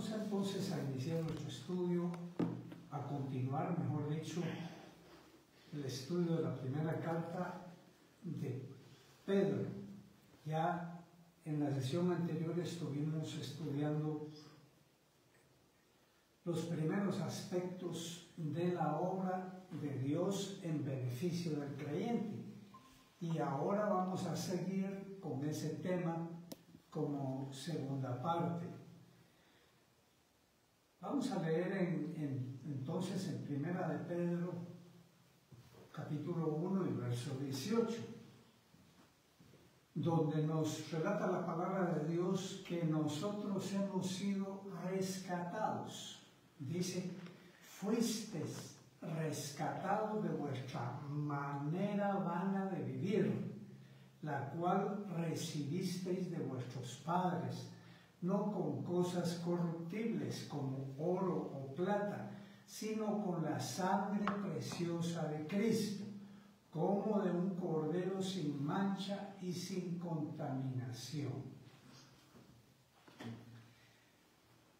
Vamos entonces a iniciar nuestro estudio, a continuar, mejor dicho, el estudio de la primera carta de Pedro. Ya en la sesión anterior estuvimos estudiando los primeros aspectos de la obra de Dios en beneficio del creyente. Y ahora vamos a seguir con ese tema como segunda parte. Vamos a leer entonces en Primera de Pedro, capítulo 1 y verso 18, donde nos relata la palabra de Dios que nosotros hemos sido rescatados. Dice, fuisteis rescatados de vuestra manera vana de vivir, la cual recibisteis de vuestros padres, no con cosas corruptibles como oro o plata, sino con la sangre preciosa de Cristo, como de un cordero sin mancha y sin contaminación.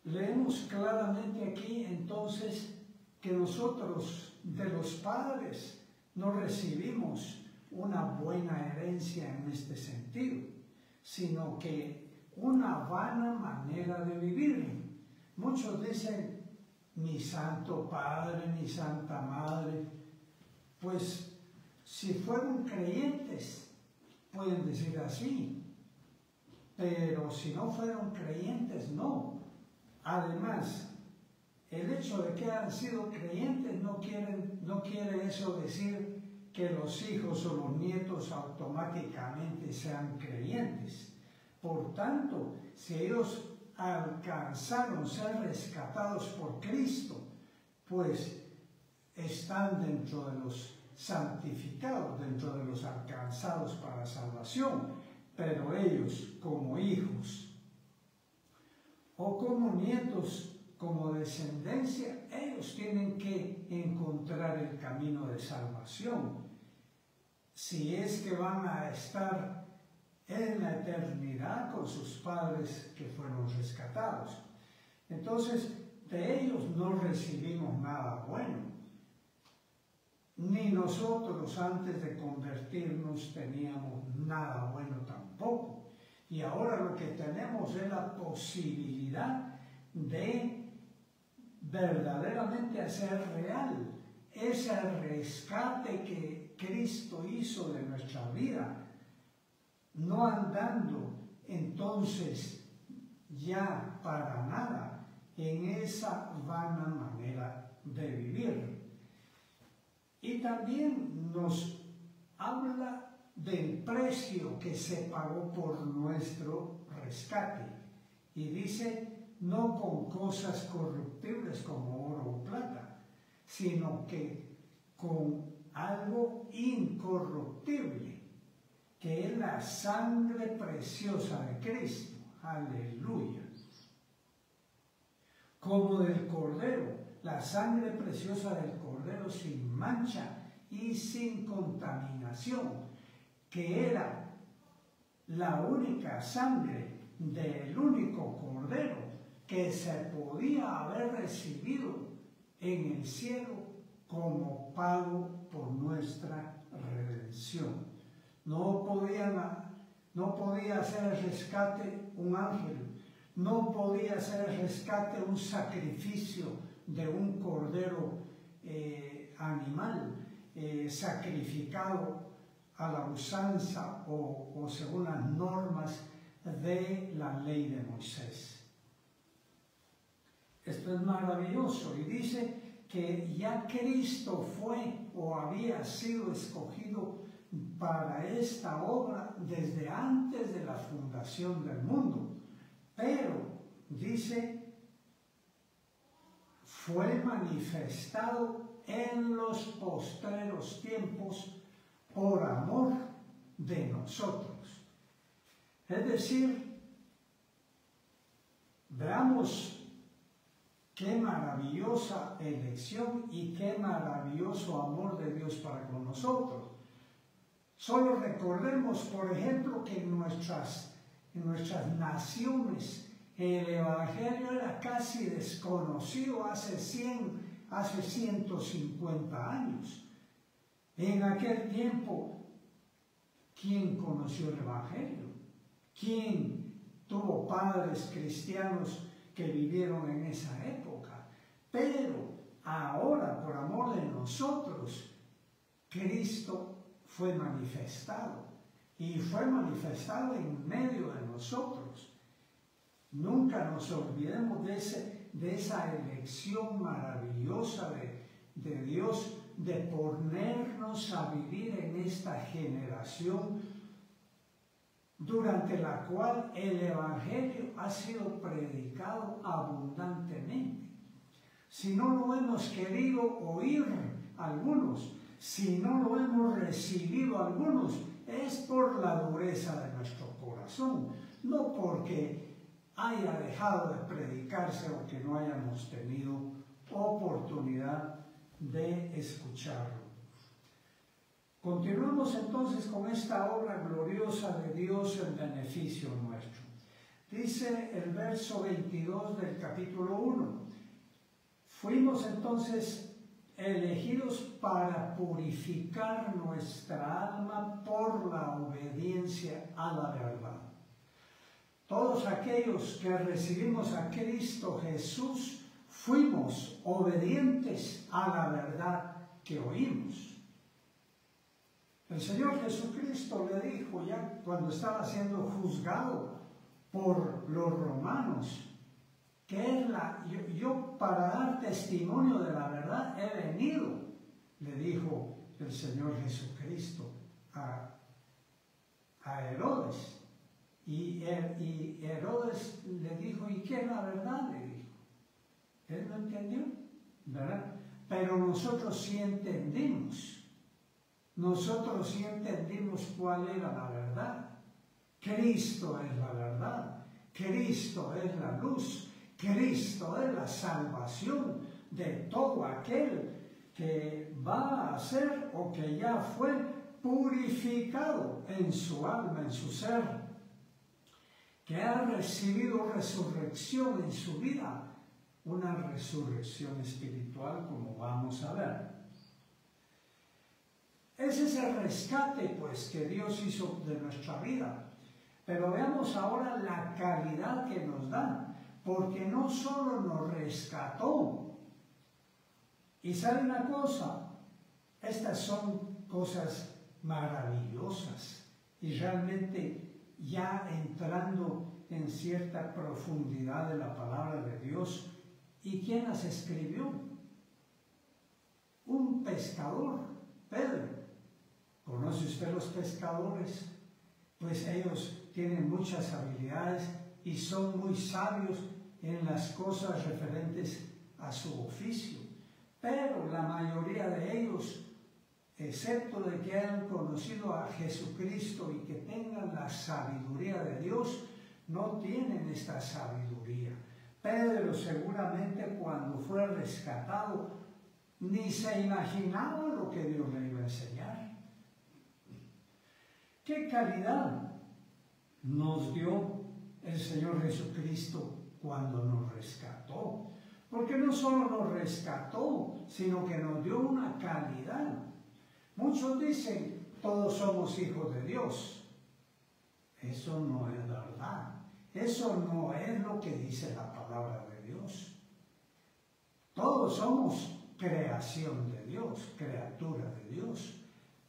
Leemos claramente aquí entonces que nosotros de los padres no recibimos una buena herencia en este sentido, sino que una vana manera de vivir. Muchos dicen, mi santo padre, mi santa madre. Pues si fueron creyentes, pueden decir así, pero si no fueron creyentes, no. Además, el hecho de que han sido creyentes no quiere eso decir que los hijos o los nietos automáticamente sean creyentes. Por tanto, si ellos alcanzaron ser rescatados por Cristo, pues están dentro de los santificados, dentro de los alcanzados para la salvación. Pero ellos, como hijos o como nietos, como descendencia, ellos tienen que encontrar el camino de salvación. Si es que van a estar en la eternidad con sus padres que fueron rescatados. Entonces, de ellos no recibimos nada bueno. Ni nosotros antes de convertirnos teníamos nada bueno tampoco. Y ahora lo que tenemos es la posibilidad de verdaderamente hacer real ese rescate que Cristo hizo de nuestra vida, no andando entonces ya para nada en esa vana manera de vivir. Y también nos habla del precio que se pagó por nuestro rescate. Y dice, no con cosas corruptibles como oro o plata, sino que con algo incorruptible, que es la sangre preciosa de Cristo. Aleluya. Como del Cordero, la sangre preciosa del Cordero sin mancha y sin contaminación, que era la única sangre del único Cordero que se podía haber recibido en el cielo como pago por nuestra redención. No podía hacer el rescate un ángel, no podía hacer el rescate un sacrificio de un cordero animal sacrificado a la usanza o según las normas de la ley de Moisés. Esto es maravilloso y dice que ya Cristo fue o había sido escogido para esta obra desde antes de la fundación del mundo, pero dice, fue manifestado en los postreros tiempos por amor de nosotros. Es decir, veamos qué maravillosa elección y qué maravilloso amor de Dios para con nosotros. Solo recordemos, por ejemplo, que en nuestras naciones El Evangelio era casi desconocido hace 150 años. En aquel tiempo, ¿quién conoció el Evangelio? ¿Quién tuvo padres cristianos que vivieron en esa época? Pero ahora, por amor de nosotros, Cristo fue manifestado, y fue manifestado en medio de nosotros. Nunca nos olvidemos de esa elección maravillosa de Dios, de ponernos a vivir en esta generación durante la cual el Evangelio ha sido predicado abundantemente. Si no lo hemos querido oír algunos, si no lo hemos recibido algunos, es por la dureza de nuestro corazón, no porque haya dejado de predicarse o que no hayamos tenido oportunidad de escucharlo. Continuamos entonces con esta obra gloriosa de Dios en beneficio nuestro. Dice el verso 22 del capítulo 1. Fuimos entonces elegidos para purificar nuestra alma por la obediencia a la verdad. Todos aquellos que recibimos a Cristo Jesús fuimos obedientes a la verdad que oímos. El Señor Jesucristo le dijo ya cuando estaba siendo juzgado por los romanos, que yo para dar testimonio de la verdad he venido, le dijo el Señor Jesucristo a Herodes. Y Herodes le dijo, ¿y qué es la verdad? Le dijo. Él no entendió, ¿verdad? Pero nosotros sí entendimos. Nosotros sí entendimos cuál era la verdad. Cristo es la verdad. Cristo es la luz. Cristo es la salvación de todo aquel que va a ser o que ya fue purificado en su alma, en su ser, que ha recibido resurrección en su vida, una resurrección espiritual, como vamos a ver. Ese es el rescate, pues, que Dios hizo de nuestra vida. Pero veamos ahora la calidad que nos da, porque no solo nos rescató. Y sabe una cosa, estas son cosas maravillosas y realmente ya entrando en cierta profundidad de la palabra de Dios. ¿Y quién las escribió? Un pescador, Pedro. ¿Conoce usted los pescadores? Pues ellos tienen muchas habilidades y son muy sabios en las cosas referentes a su oficio. Pero la mayoría de ellos, excepto de que hayan conocido a Jesucristo y que tengan la sabiduría de Dios, no tienen esta sabiduría. Pedro seguramente cuando fue rescatado ni se imaginaba lo que Dios le iba a enseñar. ¿Qué calidad nos dio el Señor Jesucristo cuando nos rescató? Porque no solo nos rescató, sino que nos dio una calidad. Muchos dicen, todos somos hijos de Dios. Eso no es verdad. Eso no es lo que dice la palabra de Dios. Todos somos creación de Dios, criatura de Dios,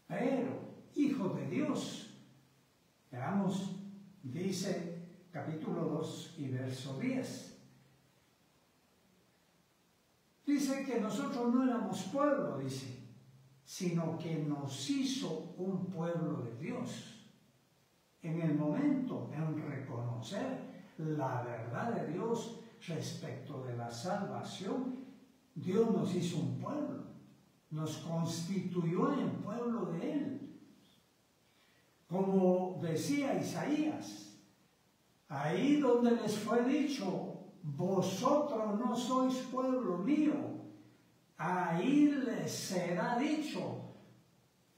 pero hijos de Dios. Veamos, dice capítulo 2 y verso 10. Dice que nosotros no éramos pueblo, dice, sino que nos hizo un pueblo de Dios. En el momento en reconocer la verdad de Dios respecto de la salvación, Dios nos hizo un pueblo, nos constituyó en pueblo de Él. Como decía Isaías, ahí donde les fue dicho, vosotros no sois pueblo mío, ahí les será dicho,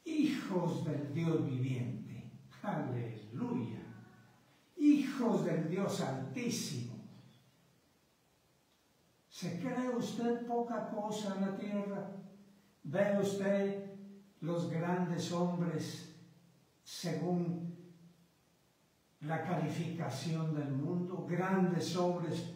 hijos del Dios viviente. Aleluya. Hijos del Dios Altísimo. ¿Se cree usted poca cosa en la tierra? ¿Ve usted los grandes hombres según la calificación del mundo? Grandes hombres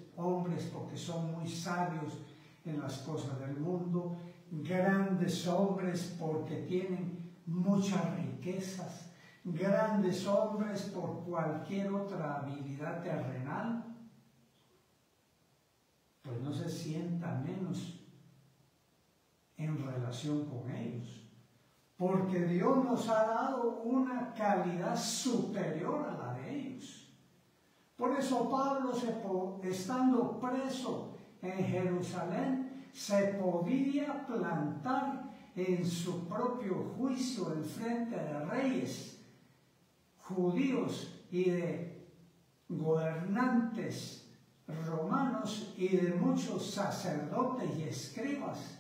porque son muy sabios en las cosas del mundo. Grandes hombres porque tienen muchas riquezas. Grandes hombres por cualquier otra habilidad terrenal. Pues no se sienta menos en relación con ellos, porque Dios nos ha dado una calidad superior a la de ellos. Por eso Pablo, estando preso en Jerusalén, se podía plantar en su propio juicio en frente de reyes judíos y de gobernantes romanos y de muchos sacerdotes y escribas,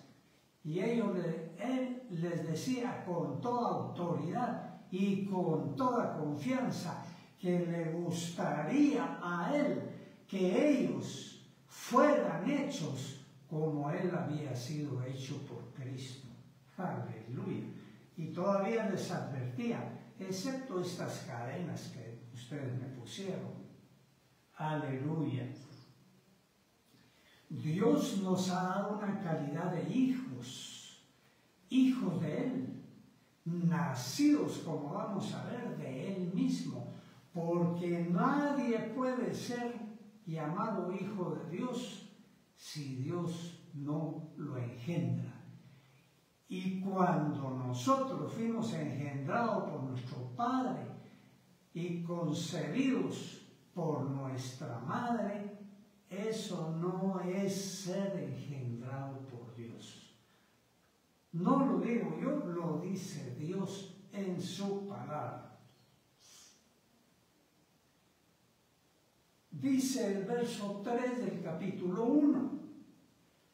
y él les decía con toda autoridad y con toda confianza que le gustaría a él que ellos fueran hechos como él había sido hecho por Cristo. Aleluya. Y todavía les advertía, excepto estas cadenas que ustedes me pusieron. Aleluya. Dios nos ha dado una calidad de hijos de Él, nacidos, como vamos a ver, de Él mismo, porque nadie puede ser llamado hijo de Dios si Dios no lo engendra. Y cuando nosotros fuimos engendrados por nuestro Padre y concebidos por nuestra Madre, eso no es ser engendrado por Dios. No lo digo yo, lo dice Dios en su palabra. Dice el verso 3 del capítulo 1,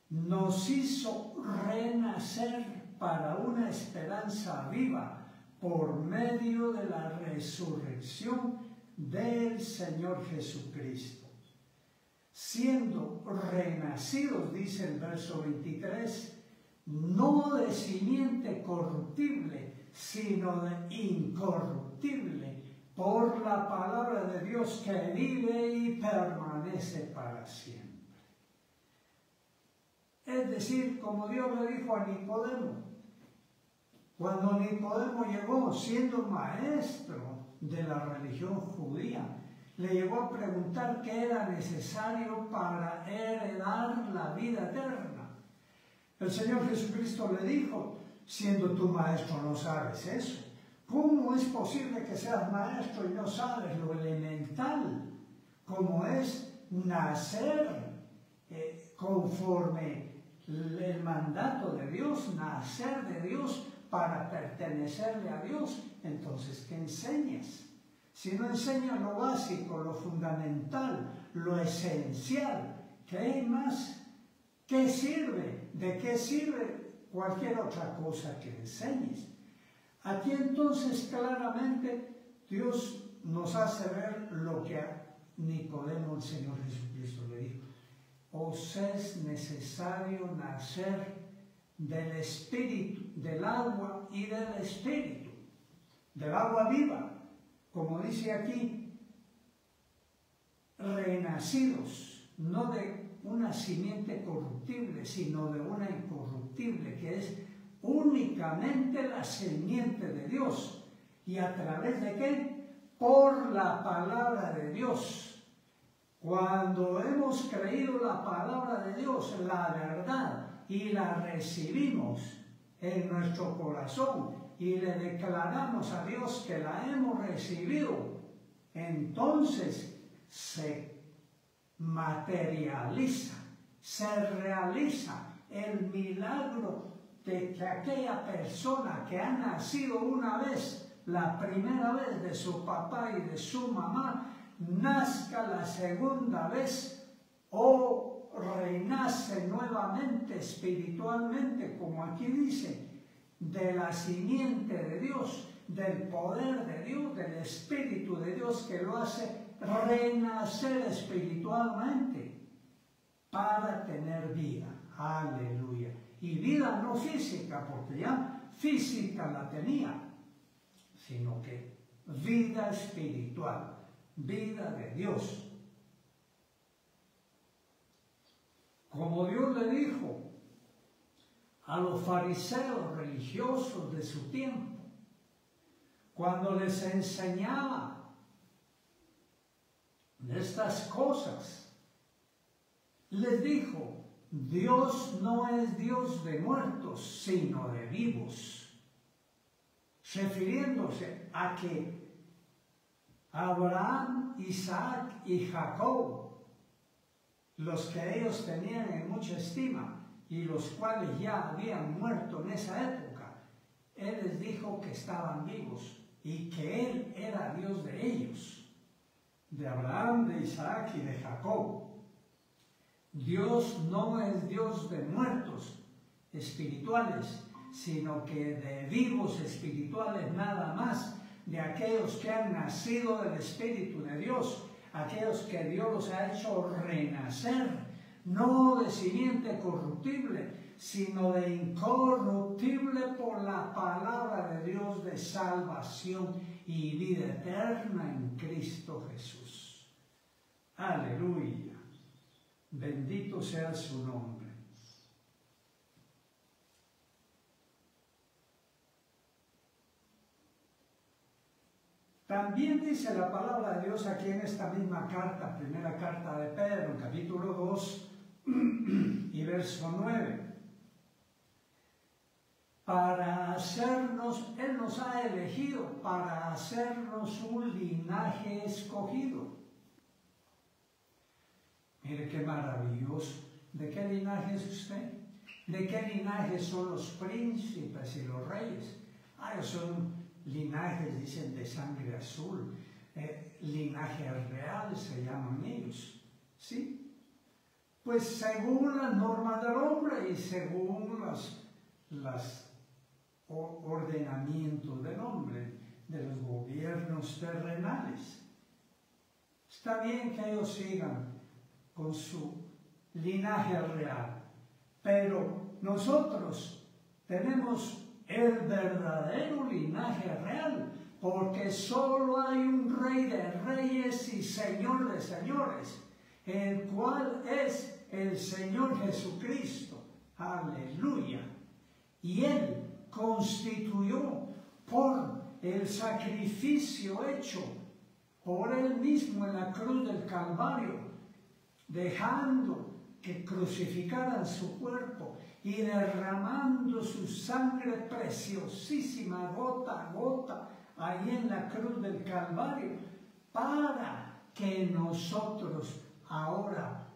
nos hizo renacer para una esperanza viva por medio de la resurrección del Señor Jesucristo. Siendo renacidos, dice el verso 23, no de simiente corruptible, sino de incorruptible, por la palabra de Dios que vive y permanece para siempre. Es decir, como Dios le dijo a Nicodemo, cuando Nicodemo llegó siendo maestro de la religión judía, le llegó a preguntar qué era necesario para heredar la vida eterna. El Señor Jesucristo le dijo, siendo tú maestro no sabes eso. ¿Cómo es posible que seas maestro y no sabes lo elemental, como es nacer conforme el mandato de Dios, nacer de Dios para pertenecerle a Dios? Entonces, ¿qué enseñas? Si no enseñas lo básico, lo fundamental, lo esencial, ¿qué hay más? ¿Qué sirve? ¿De qué sirve cualquier otra cosa que enseñes? Aquí entonces claramente Dios nos hace ver lo que a Nicodemo el Señor Jesucristo le dijo. Os es necesario nacer del Espíritu, del agua y del Espíritu, del agua viva. Como dice aquí, renacidos, no de una simiente corruptible, sino de una incorruptible, que es únicamente la simiente de Dios. ¿Y a través de qué? Por la palabra de Dios. Cuando hemos creído la palabra de Dios, la verdad, y la recibimos en nuestro corazón, y le declaramos a Dios que la hemos recibido, entonces se materializa, se realiza el milagro de que aquella persona que ha nacido una vez, la primera vez de su papá y de su mamá, nazca la segunda vez o renace nuevamente espiritualmente, como aquí dice, de la simiente de Dios, del poder de Dios, del Espíritu de Dios que lo hace renacer espiritualmente. para tener vida. Aleluya. Y vida no física, porque ya física la tenía, sino que vida espiritual, vida de Dios. Como Dios le dijo a los fariseos religiosos de su tiempo, cuando les enseñaba de estas cosas, les dijo: Dios no es Dios de muertos, sino de vivos, refiriéndose a que Abraham, Isaac y Jacob, los que ellos tenían en mucha estima y los cuales ya habían muerto en esa época, Él les dijo que estaban vivos y que Él era Dios de ellos, de Abraham, de Isaac y de Jacob. Dios no es Dios de muertos espirituales, sino que de vivos espirituales nada más, de aquellos que han nacido del Espíritu de Dios, aquellos que Dios los ha hecho renacer, no de simiente corruptible, sino de incorruptible por la palabra de Dios de salvación y vida eterna en Cristo Jesús. Aleluya. Bendito sea su nombre. También dice la palabra de Dios aquí en esta misma carta, primera carta de Pedro, capítulo 2 y verso 9. Para hacernos, Él nos ha elegido para hacernos un linaje escogido. Mire qué maravilloso. ¿De qué linaje es usted? ¿De qué linaje son los príncipes y los reyes? Ellos son linajes, dicen, de sangre azul. Linaje real se llaman ellos. ¿Sí? Pues según las normas del hombre y según los ordenamientos del hombre, de los gobiernos terrenales. Está bien que ellos sigan con su linaje real, pero nosotros tenemos el verdadero linaje real, porque solo hay un Rey de reyes y Señor de señores, el cual es el Señor Jesucristo. Aleluya. Y Él constituyó por el sacrificio hecho por Él mismo en la cruz del Calvario, dejando que crucificaran su cuerpo y derramando su sangre preciosísima gota a gota ahí en la cruz del Calvario, para que nosotros ahora,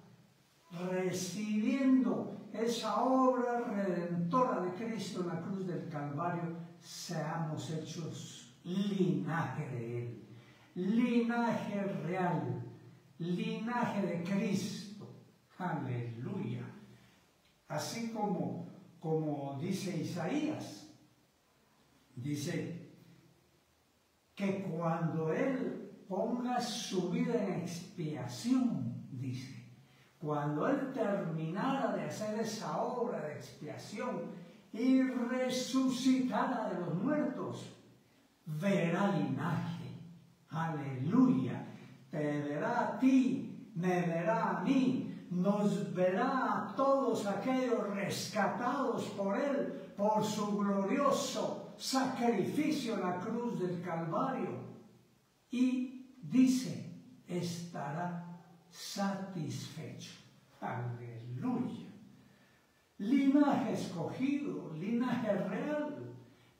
recibiendo esa obra redentora de Cristo en la cruz del Calvario, seamos hechos linaje de Él, linaje real, linaje de Cristo. Aleluya. Así como dice Isaías, dice que cuando Él ponga su vida en expiación, dice, cuando Él terminara de hacer esa obra de expiación y resucitara de los muertos, verá linaje. Aleluya. Te verá a ti, me verá a mí, nos verá a todos aquellos rescatados por Él, por su glorioso sacrificio en la cruz del Calvario. Y dice, estará satisfecho. Aleluya. Linaje escogido, linaje real,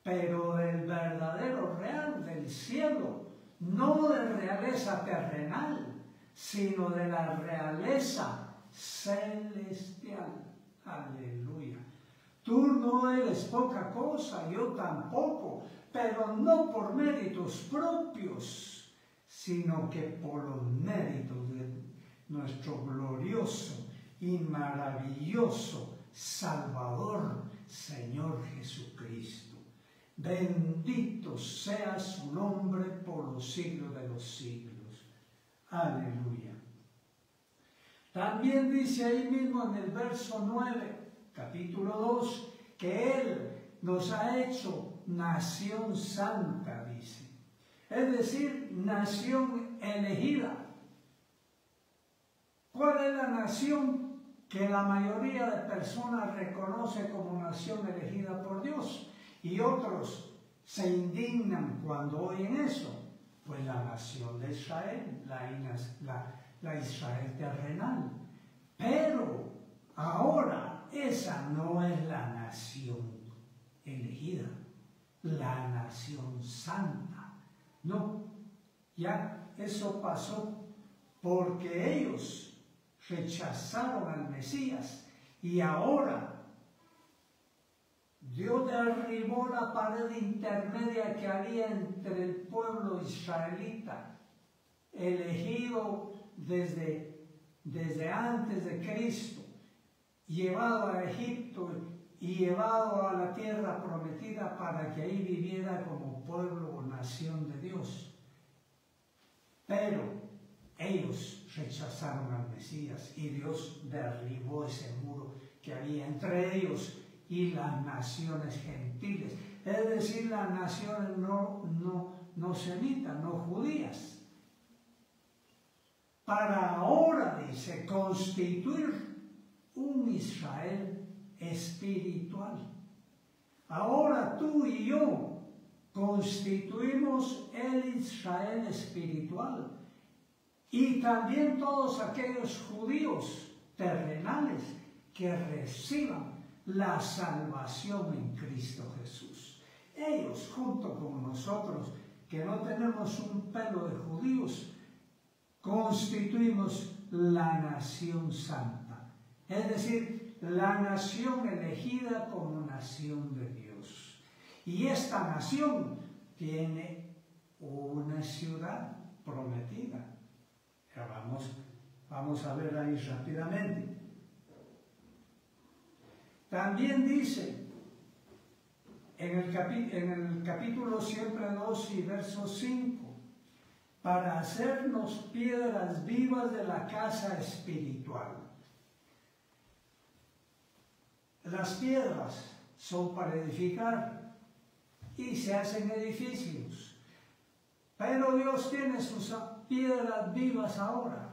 pero del verdadero real del cielo, no de realeza terrenal, sino de la realeza celestial. Aleluya. Tú no eres poca cosa, yo tampoco, pero no por méritos propios, sino que por los méritos de nuestro glorioso y maravilloso Salvador, Señor Jesucristo. Bendito sea su nombre por los siglos de los siglos. Aleluya. También dice ahí mismo en el verso 9, capítulo 2, que Él nos ha hecho nación santa, dice. Es decir, nación elegida. ¿Cuál es la nación que la mayoría de personas reconoce como nación elegida por Dios? Y otros se indignan cuando oyen eso. Pues la nación de Israel, la Israel terrenal. Pero ahora esa no es la nación elegida, la nación santa. No, ya eso pasó porque ellos rechazaron al Mesías y ahora Dios derribó la pared intermedia que había entre el pueblo israelita, elegido desde antes de Cristo, llevado a Egipto y llevado a la tierra prometida para que ahí viviera como pueblo o nación de Dios. Pero ellos rechazaron al Mesías y Dios derribó ese muro que había entre ellos y las naciones gentiles, es decir, las naciones no semitas, no judías. Para ahora, dice, constituir un Israel espiritual. Ahora tú y yo constituimos el Israel espiritual y también todos aquellos judíos terrenales que reciban la salvación en Cristo Jesús. Ellos, junto con nosotros, que no tenemos un pelo de judíos, constituimos la nación santa, es decir, la nación elegida como nación de Dios. Y esta nación tiene una ciudad prometida. Vamos a ver ahí rápidamente. También dice en el capítulo siempre 2 y verso 5, para hacernos piedras vivas de la casa espiritual. Las piedras son para edificar y se hacen edificios, pero Dios tiene sus piedras vivas ahora.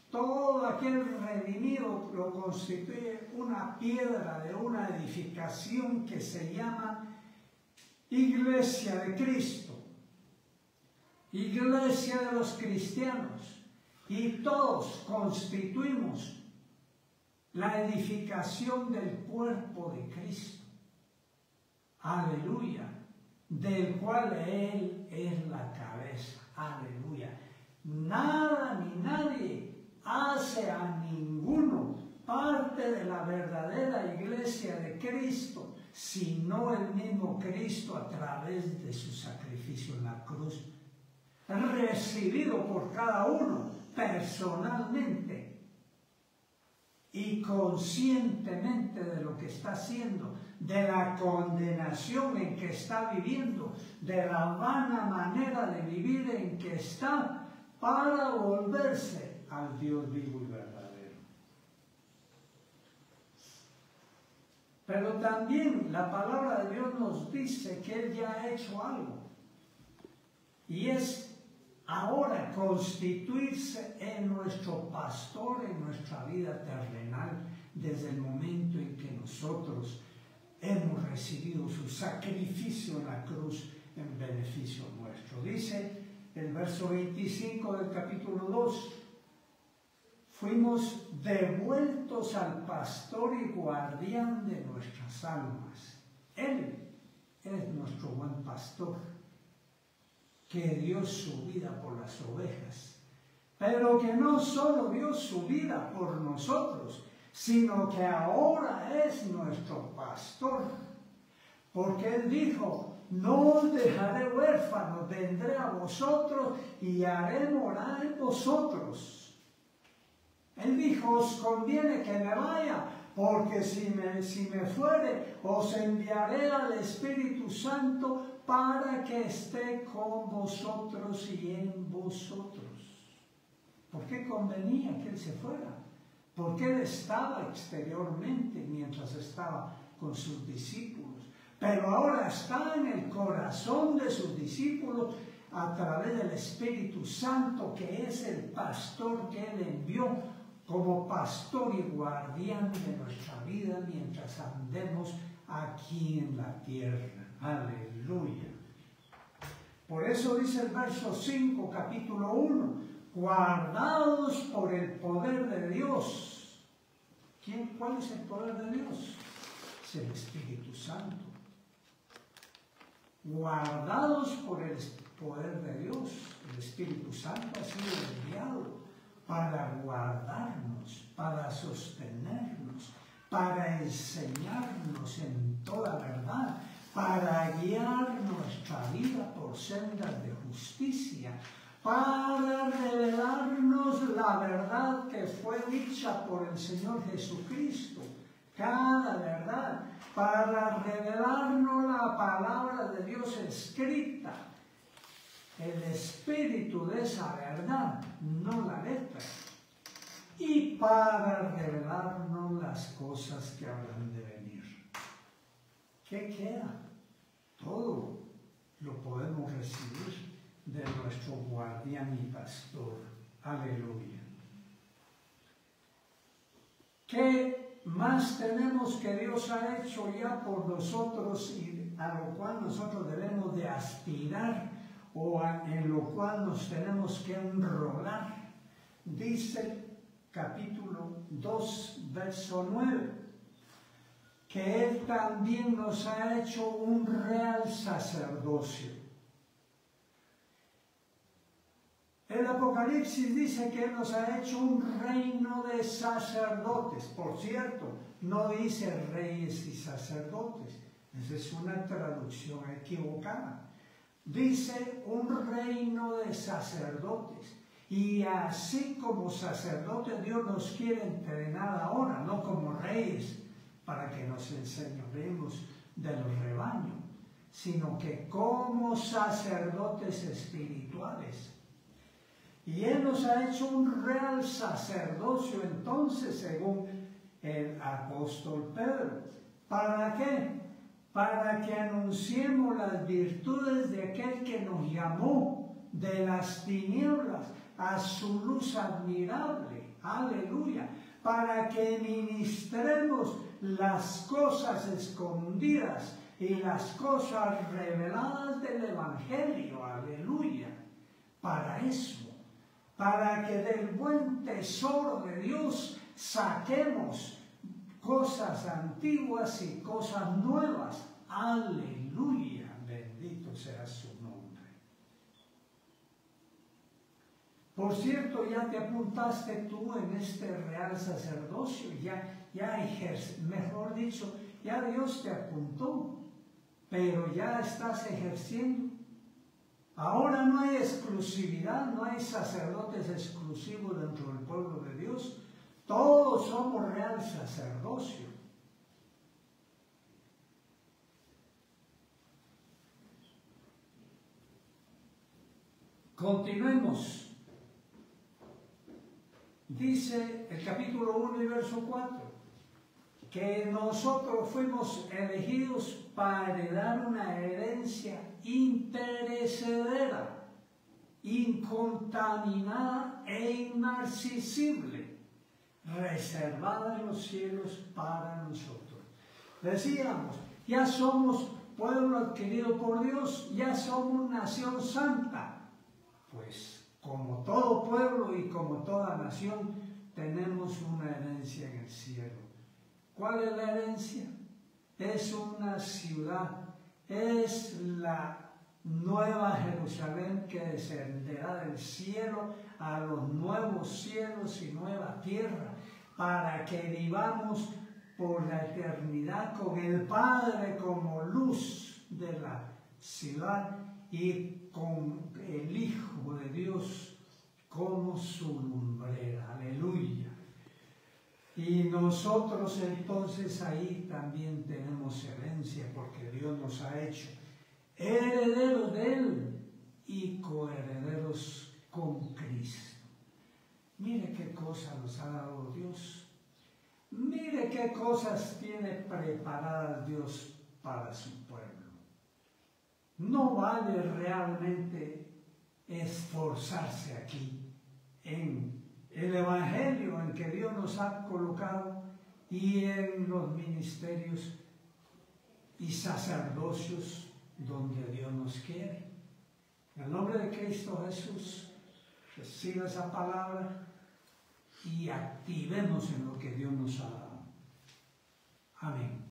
Todo aquel redimido lo constituye una piedra de una edificación que se llama Iglesia de Cristo, Iglesia de los cristianos, y todos constituimos la edificación del cuerpo de Cristo. Aleluya, del cual Él es la cabeza. Aleluya. Nada ni nadie hace a ninguno parte de la verdadera iglesia de Cristo, sino el mismo Cristo a través de su sacrificio en la cruz, recibido por cada uno personalmente y conscientemente de lo que está haciendo, de la condenación en que está viviendo, de la vana manera de vivir en que está, para volverse al Dios vivo y verdadero. Pero también la palabra de Dios nos dice que Él ya ha hecho algo, y es ahora constituirse en nuestro pastor en nuestra vida terrenal, desde el momento en que nosotros hemos recibido su sacrificio en la cruz en beneficio nuestro. Dice el verso 25 del capítulo 2, fuimos devueltos al pastor y guardián de nuestras almas. Él es nuestro buen pastor, que dio su vida por las ovejas, pero que no solo dio su vida por nosotros, sino que ahora es nuestro pastor, porque Él dijo: no os dejaré huérfanos, vendré a vosotros y haré morar en vosotros. Él dijo: os conviene que me vaya, porque si me fuere, os enviaré al Espíritu Santo para que esté con vosotros y en vosotros. ¿Por qué convenía que Él se fuera? porque Él estaba exteriormente mientras estaba con sus discípulos, pero ahora está en el corazón de sus discípulos a través del Espíritu Santo, que es el pastor que Él envió como pastor y guardián de nuestra vida mientras andemos aquí en la tierra. Aleluya. Por eso dice el verso 5, capítulo 1, guardados por el poder de Dios. ¿Cuál es el poder de Dios? Es el Espíritu Santo. Guardados por el poder de Dios, el Espíritu Santo ha sido enviado para guardarnos, para sostenernos, para enseñarnos en toda verdad, para guiar nuestra vida por sendas de justicia, para revelarnos la verdad que fue dicha por el Señor Jesucristo, cada verdad, para revelarnos la palabra de Dios escrita, el espíritu de esa verdad, no la letra, y para revelarnos las cosas que habrán de venir. ¿Qué queda? Todo lo podemos recibir de nuestro guardián y pastor. Aleluya. ¿Qué más tenemos que Dios ha hecho ya por nosotros y a lo cual nosotros debemos de aspirar o en lo cual nos tenemos que enrolar? Dice capítulo 2, verso 9, que Él también nos ha hecho un real sacerdocio. El Apocalipsis dice que Él nos ha hecho un reino de sacerdotes. Por cierto, no dice reyes y sacerdotes. Esa es una traducción equivocada. Dice un reino de sacerdotes. Y así como sacerdotes, Dios nos quiere entrenar ahora, no como reyes, para que nos enseñoremos de los rebaños, sino que como sacerdotes espirituales. Y Él nos ha hecho un real sacerdocio, entonces, según el apóstol Pedro. ¿Para qué? Para que anunciemos las virtudes de aquel que nos llamó de las tinieblas a su luz admirable. Aleluya. Para que ministremos las cosas escondidas y las cosas reveladas del Evangelio. Aleluya. Para eso. Para que del buen tesoro de Dios saquemos cosas antiguas y cosas nuevas. Aleluya, bendito sea su nombre. Por cierto, ya te apuntaste tú en este real sacerdocio, mejor dicho, ya Dios te apuntó, pero ya estás ejerciendo. Ahora no hay exclusividad, no hay sacerdotes exclusivos dentro del pueblo de Dios. Todos somos real sacerdocio. Continuemos. Dice el capítulo 1 y verso 4, que nosotros fuimos elegidos para heredar una herencia imperecedera, incontaminada e inmarcesible, reservada en los cielos para nosotros. Decíamos, ya somos pueblo adquirido por Dios, ya somos nación santa. Pues como todo pueblo y como toda nación, tenemos una herencia en el cielo. ¿Cuál es la herencia? Es una ciudad, es la nueva Jerusalén que descenderá del cielo a los nuevos cielos y nueva tierra, para que vivamos por la eternidad con el Padre como luz de la ciudad y con el Hijo de Dios como su lumbrera. Aleluya. Y nosotros entonces ahí también tenemos herencia, porque Dios nos ha hecho herederos de Él y coherederos con Cristo. Mire qué cosa nos ha dado Dios. Mire qué cosas tiene preparadas Dios para su pueblo. No vale realmente esforzarse aquí en el Evangelio en que Dios nos ha colocado y en los ministerios y sacerdocios donde Dios nos quiere. En el nombre de Cristo Jesús, reciba esa palabra y activemos en lo que Dios nos ha dado. Amén.